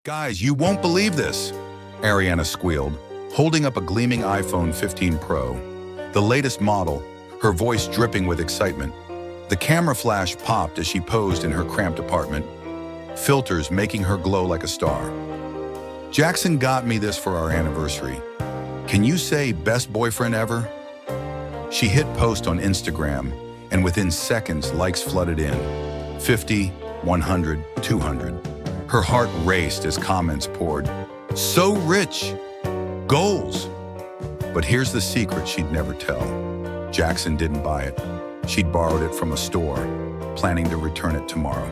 Guys, you won't believe this, Ariana squealed, holding up a gleaming iPhone 15 Pro, the latest model, her voice dripping with excitement. The camera flash popped as she posed in her cramped apartment, filters making her glow like a star. Jackson got me this for our anniversary. Can you say best boyfriend ever? She hit post on Instagram, and within seconds, likes flooded in. 50, 100, 200. Her heart raced as comments poured. So rich! Goals! But here's the secret she'd never tell. Jackson didn't buy it. She'd borrowed it from a store, planning to return it tomorrow.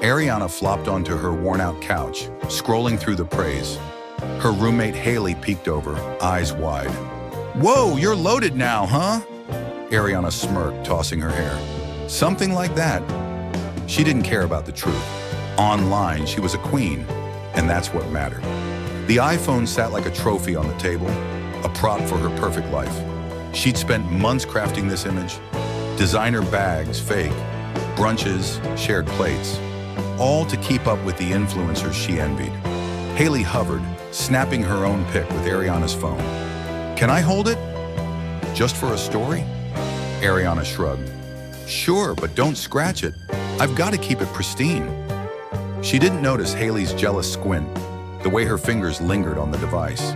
Ariana flopped onto her worn-out couch, scrolling through the praise. Her roommate Haley peeked over, eyes wide. Whoa, you're loaded now, huh? Ariana smirked, tossing her hair. Something like that. She didn't care about the truth. Online, she was a queen, and that's what mattered. The iPhone sat like a trophy on the table, a prop for her perfect life. She'd spent months crafting this image. Designer bags, fake, brunches, shared plates, all to keep up with the influencers she envied. Haley hovered, snapping her own pic with Ariana's phone. Can I hold it? Just for a story? Ariana shrugged. Sure, but don't scratch it. I've got to keep it pristine. She didn't notice Haley's jealous squint, the way her fingers lingered on the device.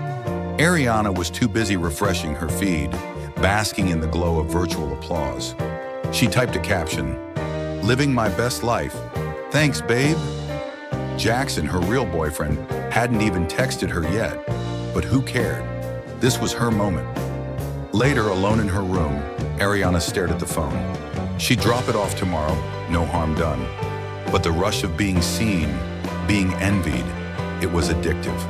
Ariana was too busy refreshing her feed, basking in the glow of virtual applause. She typed a caption, "Living my best life. Thanks, babe." Jackson, her real boyfriend, hadn't even texted her yet, but who cared? This was her moment. Later, alone in her room, Ariana stared at the phone. She'd drop it off tomorrow, no harm done. But the rush of being seen, being envied, it was addictive.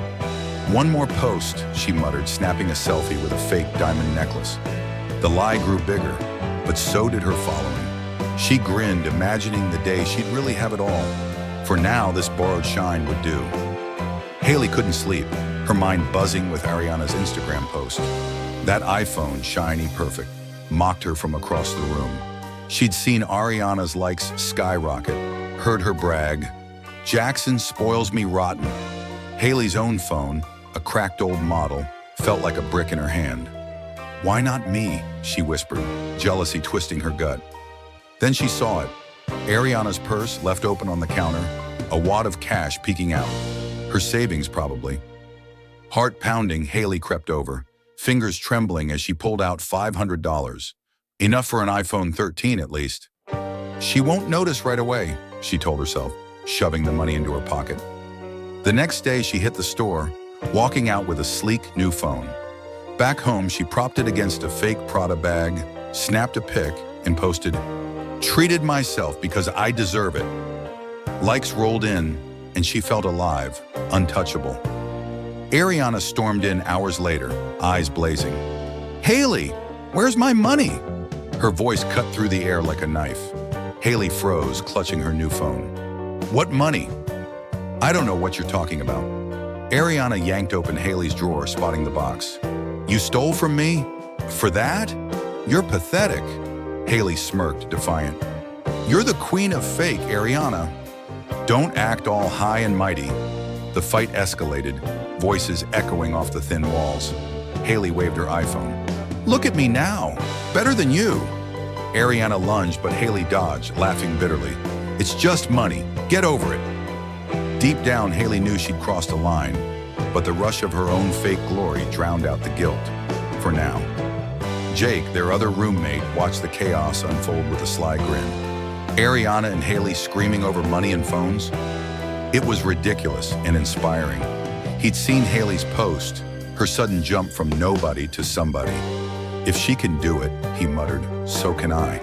One more post, she muttered, snapping a selfie with a fake diamond necklace. The lie grew bigger, but so did her following. She grinned, imagining the day she'd really have it all. For now, this borrowed shine would do. Haley couldn't sleep, her mind buzzing with Ariana's Instagram post. That iPhone, shiny perfect, mocked her from across the room. She'd seen Ariana's likes skyrocket, heard her brag, "Jackson spoils me rotten." Haley's own phone, a cracked old model, felt like a brick in her hand. "Why not me?" she whispered, jealousy twisting her gut. Then she saw it. Ariana's purse left open on the counter, a wad of cash peeking out. Her savings, probably. Heart pounding, Haley crept over, fingers trembling as she pulled out $500. Enough for an iPhone 13 at least. She won't notice right away, she told herself, shoving the money into her pocket. The next day she hit the store, walking out with a sleek new phone. Back home, she propped it against a fake Prada bag, snapped a pic, and posted, "Treated myself because I deserve it." Likes rolled in, and she felt alive, untouchable. Ariana stormed in hours later, eyes blazing. "Haley, where's my money?" Her voice cut through the air like a knife. Haley froze, clutching her new phone. "What money?" "I don't know what you're talking about." Ariana yanked open Haley's drawer, spotting the box. "You stole from me? For that? You're pathetic." Haley smirked, defiant. "You're the queen of fake, Ariana. Don't act all high and mighty." The fight escalated, voices echoing off the thin walls. Haley waved her iPhone. "Look at me now. Better than you." Ariana lunged, but Haley dodged, laughing bitterly. "It's just money. Get over it." Deep down, Haley knew she'd crossed a line, but the rush of her own fake glory drowned out the guilt. For now. Jake, their other roommate, watched the chaos unfold with a sly grin. Ariana and Haley screaming over money and phones. It was ridiculous and inspiring. He'd seen Haley's post, her sudden jump from nobody to somebody. "If she can do it," he muttered, "so can I."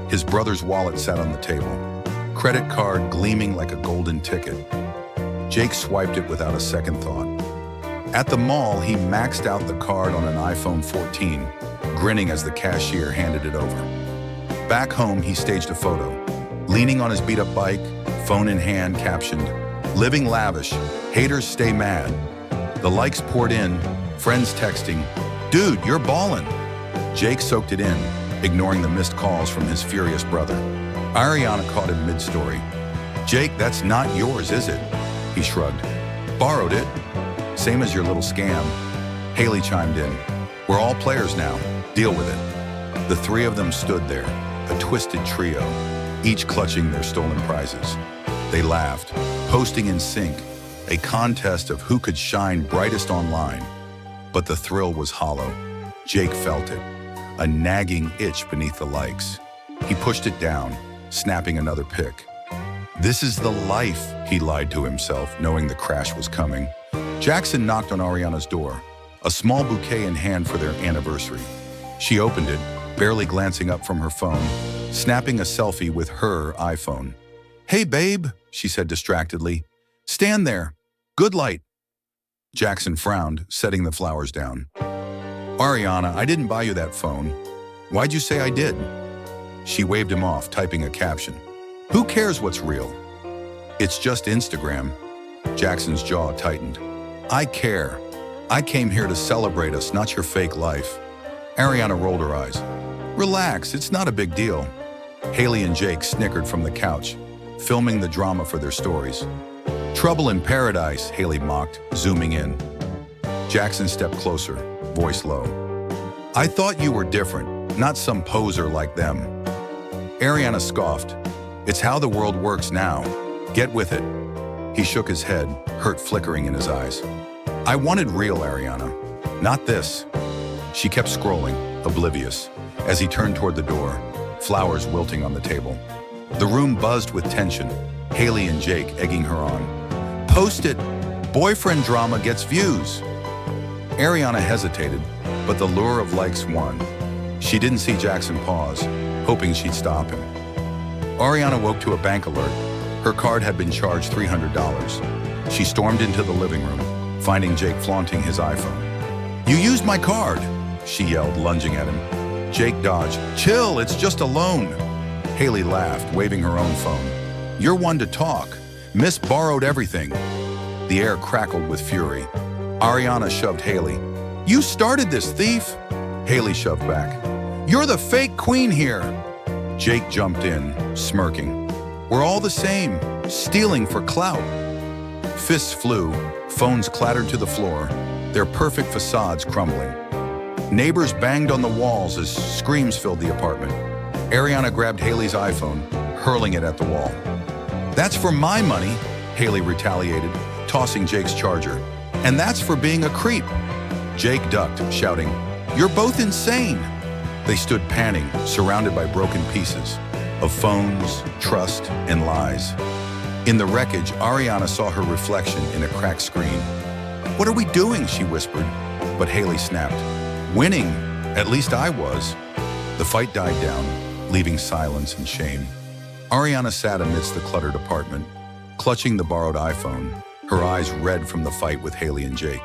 His brother's wallet sat on the table, credit card gleaming like a golden ticket. Jake swiped it without a second thought. At the mall, he maxed out the card on an iPhone 14, grinning as the cashier handed it over. Back home, he staged a photo, leaning on his beat-up bike, phone in hand, captioned, "Living lavish, haters stay mad." The likes poured in, friends texting, "Dude, you're ballin'." Jake soaked it in, ignoring the missed calls from his furious brother. Ariana caught him mid-story. "Jake, that's not yours, is it?" He He shrugged. Borrowed it. Same as your little scam. Haley chimed in. We're all players now. Deal with it. The three of them stood there, a twisted trio, each clutching their stolen prizes. They laughed, posting in sync, a contest of who could shine brightest online. But the thrill was hollow. Jake felt it, a nagging itch beneath the likes. He pushed it down, snapping another pic. This is the life, he lied to himself, knowing the crash was coming. Jackson knocked on Ariana's door, a small bouquet in hand for their anniversary. She opened it, barely glancing up from her phone, snapping a selfie with her iPhone. Hey, babe, she said distractedly. Stand there. Good light. Jackson frowned, setting the flowers down. Ariana, I didn't buy you that phone. Why'd you say I did? She waved him off, typing a caption. Who cares what's real? It's just Instagram. Jackson's jaw tightened. I care. I came here to celebrate us, not your fake life. Ariana rolled her eyes. Relax, it's not a big deal. Haley and Jake snickered from the couch, filming the drama for their stories. Trouble in paradise, Haley mocked, zooming in. Jackson stepped closer, voice low. I thought you were different, not some poser like them. Ariana scoffed. It's how the world works now. Get with it. He shook his head, hurt flickering in his eyes. I wanted real, Ariana, not this. She kept scrolling, oblivious, as he turned toward the door, flowers wilting on the table. The room buzzed with tension, Haley and Jake egging her on. Post it! Boyfriend drama gets views! Ariana hesitated, but the lure of likes won. She didn't see Jackson pause, hoping she'd stop him. Ariana woke to a bank alert. Her card had been charged $300. She stormed into the living room, finding Jake flaunting his iPhone. You used my card, she yelled, lunging at him. Jake dodged. Chill, it's just a loan. Haley laughed, waving her own phone. You're one to talk. Miss borrowed everything. The air crackled with fury. Ariana shoved Haley. You started this, thief! Haley shoved back. You're the fake queen here! Jake jumped in, smirking. We're all the same, stealing for clout. Fists flew, phones clattered to the floor, their perfect facades crumbling. Neighbors banged on the walls as screams filled the apartment. Ariana grabbed Haley's iPhone, hurling it at the wall. That's for my money, Haley retaliated, tossing Jake's charger. And that's for being a creep. Jake ducked, shouting, You're both insane. They stood panting, surrounded by broken pieces of phones, trust, and lies. In the wreckage, Ariana saw her reflection in a cracked screen. What are we doing? She whispered, but Haley snapped. Winning, at least I was. The fight died down, leaving silence and shame. Ariana sat amidst the cluttered apartment, clutching the borrowed iPhone, her eyes red from the fight with Haley and Jake.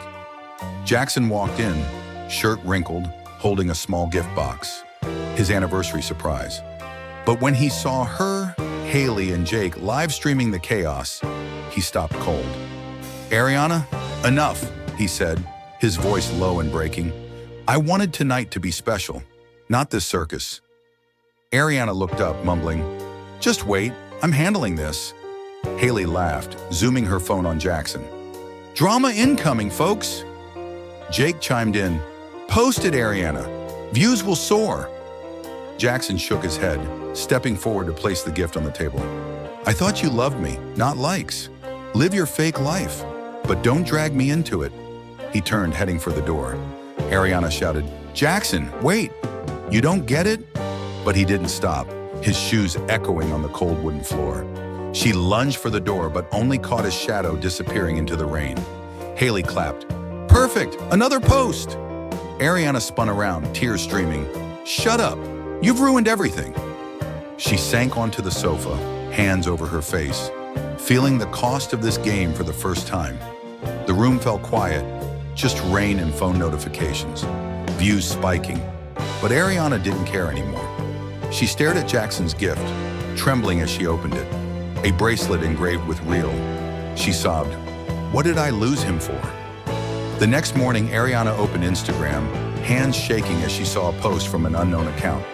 Jackson walked in, shirt wrinkled, holding a small gift box, his anniversary surprise. But when he saw her, Haley, and Jake live streaming the chaos, he stopped cold. Ariana, enough, he said, his voice low and breaking. I wanted tonight to be special, not this circus. Ariana looked up, mumbling, Just wait, I'm handling this. Haley laughed, zooming her phone on Jackson. Drama incoming, folks. Jake chimed in, Post it, Ariana. Views will soar. Jackson shook his head, stepping forward to place the gift on the table. I thought you loved me, not likes. Live your fake life, but don't drag me into it. He turned, heading for the door. Ariana shouted, Jackson, wait! You don't get it? But he didn't stop, his shoes echoing on the cold wooden floor. She lunged for the door, but only caught his shadow disappearing into the rain. Haley clapped. Perfect! Another post! Ariana spun around, tears streaming. Shut up! You've ruined everything. She sank onto the sofa, hands over her face, feeling the cost of this game for the first time. The room fell quiet, just rain and phone notifications, views spiking. But Ariana didn't care anymore. She stared at Jackson's gift, trembling as she opened it. A bracelet engraved with real. She sobbed, What did I lose him for? The next morning, Ariana opened Instagram, hands shaking as she saw a post from an unknown account.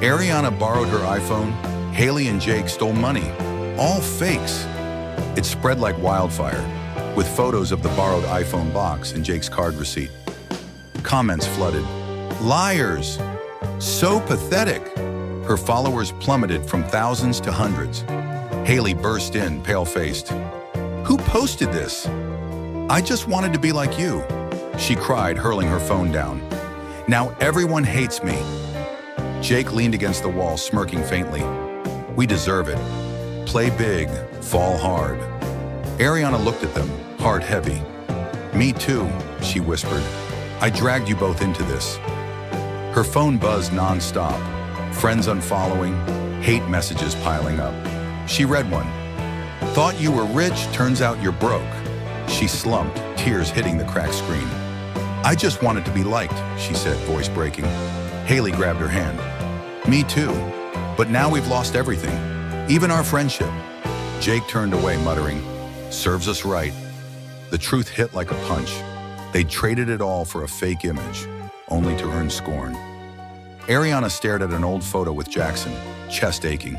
Ariana borrowed her iPhone. Haley and Jake stole money. All fakes. It spread like wildfire, with photos of the borrowed iPhone box and Jake's card receipt. Comments flooded. Liars! So pathetic! Her followers plummeted from thousands to hundreds. Haley burst in, pale-faced. Who posted this? I just wanted to be like you, she cried, hurling her phone down. Now everyone hates me. Jake leaned against the wall, smirking faintly. We deserve it. Play big, fall hard. Ariana looked at them, heart heavy. Me too, she whispered. I dragged you both into this. Her phone buzzed non-stop. Friends unfollowing, hate messages piling up. She read one. Thought you were rich, turns out you're broke. She slumped, tears hitting the cracked screen. I just wanted to be liked, she said, voice breaking. Haley grabbed her hand. Me too. But now we've lost everything, even our friendship. Jake turned away, muttering, serves us right. The truth hit like a punch. They'd traded it all for a fake image, only to earn scorn. Ariana stared at an old photo with Jackson, chest aching.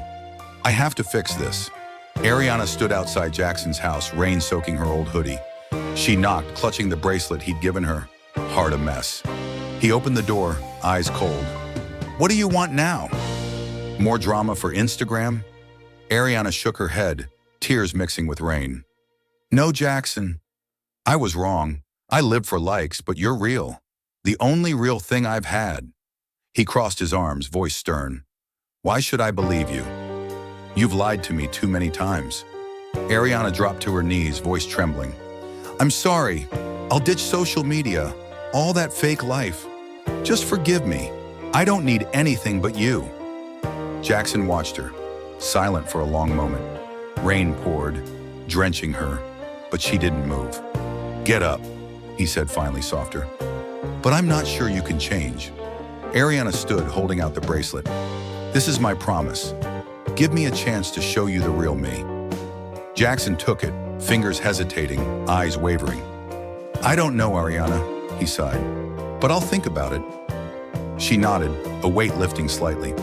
I have to fix this. Ariana stood outside Jackson's house, rain soaking her old hoodie. She knocked, clutching the bracelet he'd given her. Heart a mess. He opened the door, eyes cold. What do you want now? More drama for Instagram? Ariana shook her head, tears mixing with rain. No, Jackson. I was wrong. I live for likes, but you're real. The only real thing I've had. He crossed his arms, voice stern. Why should I believe you? You've lied to me too many times. Ariana dropped to her knees, voice trembling. I'm sorry. I'll ditch social media, all that fake life. Just forgive me. I don't need anything but you. Jackson watched her, silent for a long moment. Rain poured, drenching her, but she didn't move. Get up, he said finally, softer. But I'm not sure you can change. Ariana stood, holding out the bracelet. This is my promise. Give me a chance to show you the real me. Jackson took it, fingers hesitating, eyes wavering. I don't know, Ariana, he sighed, but I'll think about it. She nodded, a weight lifting slightly.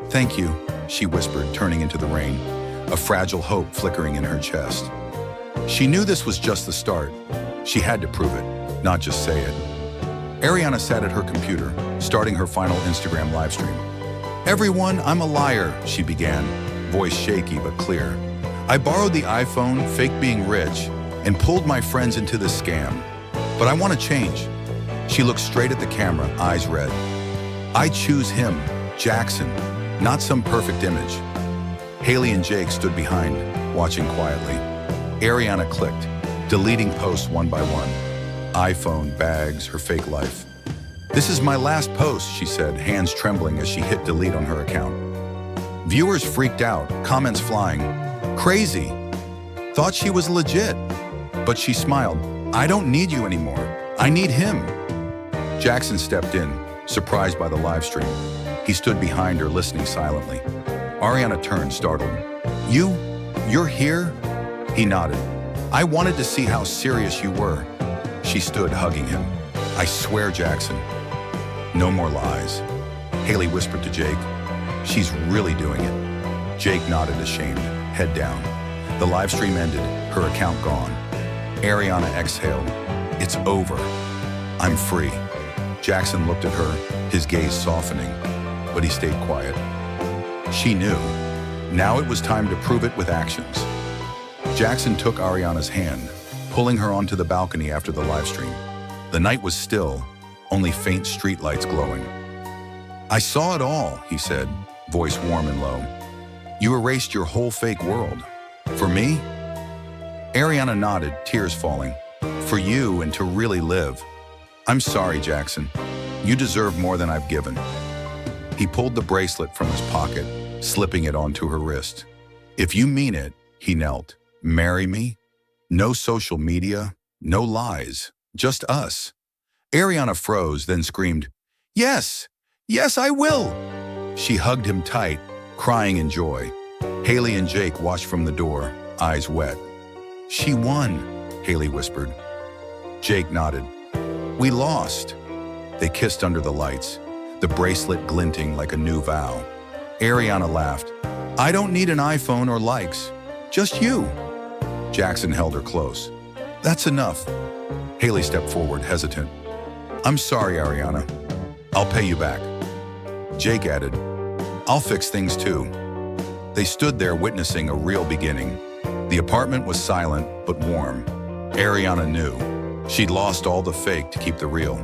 Thank you, she whispered, turning into the rain, a fragile hope flickering in her chest. She knew this was just the start. She had to prove it, not just say it. Ariana sat at her computer, starting her final Instagram livestream. Everyone, I'm a liar, she began, voice shaky but clear. I borrowed the iPhone, fake being rich, and pulled my friends into this scam. But I want to change. She looked straight at the camera, eyes red. I choose him, Jackson, not some perfect image. Haley and Jake stood behind, watching quietly. Ariana clicked, deleting posts one by one. iPhone, bags, her fake life. This is my last post, she said, hands trembling as she hit delete on her account. Viewers freaked out, comments flying. Crazy. Thought she was legit. But she smiled. I don't need you anymore. I need him. Jackson stepped in, surprised by the live stream. He stood behind her, listening silently. Ariana turned, startled. You're here? He nodded. I wanted to see how serious you were. She stood, hugging him. I swear, Jackson. No more lies. Haley whispered to Jake. She's really doing it. Jake nodded, ashamed, head down. The live stream ended, her account gone. Ariana exhaled. It's over. I'm free. Jackson looked at her, his gaze softening, but he stayed quiet. She knew. Now it was time to prove it with actions. Jackson took Ariana's hand, pulling her onto the balcony after the live stream. The night was still, only faint streetlights glowing. I saw it all, he said, voice warm and low. You erased your whole fake world. For me? Ariana nodded, tears falling. For you and to really live. I'm sorry, Jackson. You deserve more than I've given. He pulled the bracelet from his pocket, slipping it onto her wrist. If you mean it, he knelt. Marry me? No social media, no lies, just us. Ariana froze, then screamed, Yes! Yes, I will! She hugged him tight, crying in joy. Haley and Jake watched from the door, eyes wet. She won, Haley whispered. Jake nodded. We lost. They kissed under the lights, the bracelet glinting like a new vow. Ariana laughed. I don't need an iPhone or likes, just you. Jackson held her close. That's enough. Haley stepped forward, hesitant. I'm sorry, Ariana. I'll pay you back. Jake added, I'll fix things too. They stood there witnessing a real beginning. The apartment was silent but warm. Ariana knew. She'd lost all the fake to keep the real.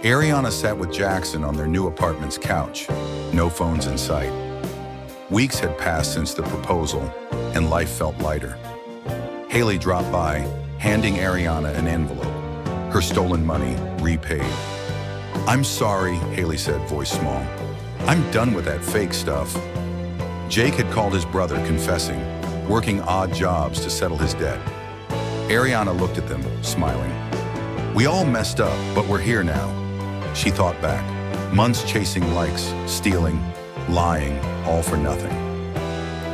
Ariana sat with Jackson on their new apartment's couch. No phones in sight. Weeks had passed since the proposal, and life felt lighter. Haley dropped by, handing Ariana an envelope. Her stolen money repaid. I'm sorry, Haley said, voice small. I'm done with that fake stuff. Jake had called his brother confessing, working odd jobs to settle his debt. Ariana looked at them, smiling. We all messed up, but we're here now. She thought back. Months chasing likes, stealing, lying, all for nothing.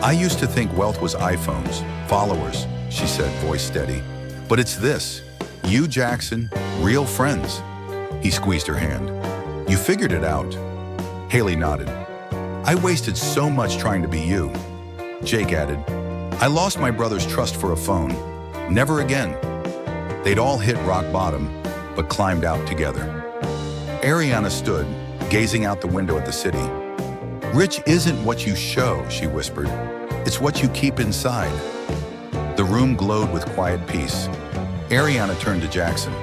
I used to think wealth was iPhones, followers, she said, voice steady. But it's this. You, Jackson, real friends. He squeezed her hand. You figured it out. Haley nodded. I wasted so much trying to be you. Jake added, I lost my brother's trust for a phone. Never again. They'd all hit rock bottom, but climbed out together. Ariana stood, gazing out the window at the city. Rich isn't what you show, she whispered. It's what you keep inside. The room glowed with quiet peace. Ariana turned to Jackson.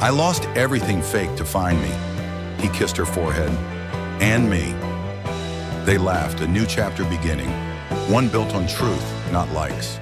I lost everything fake to find me. He kissed her forehead. And me. They laughed, a new chapter beginning. One built on truth, not likes.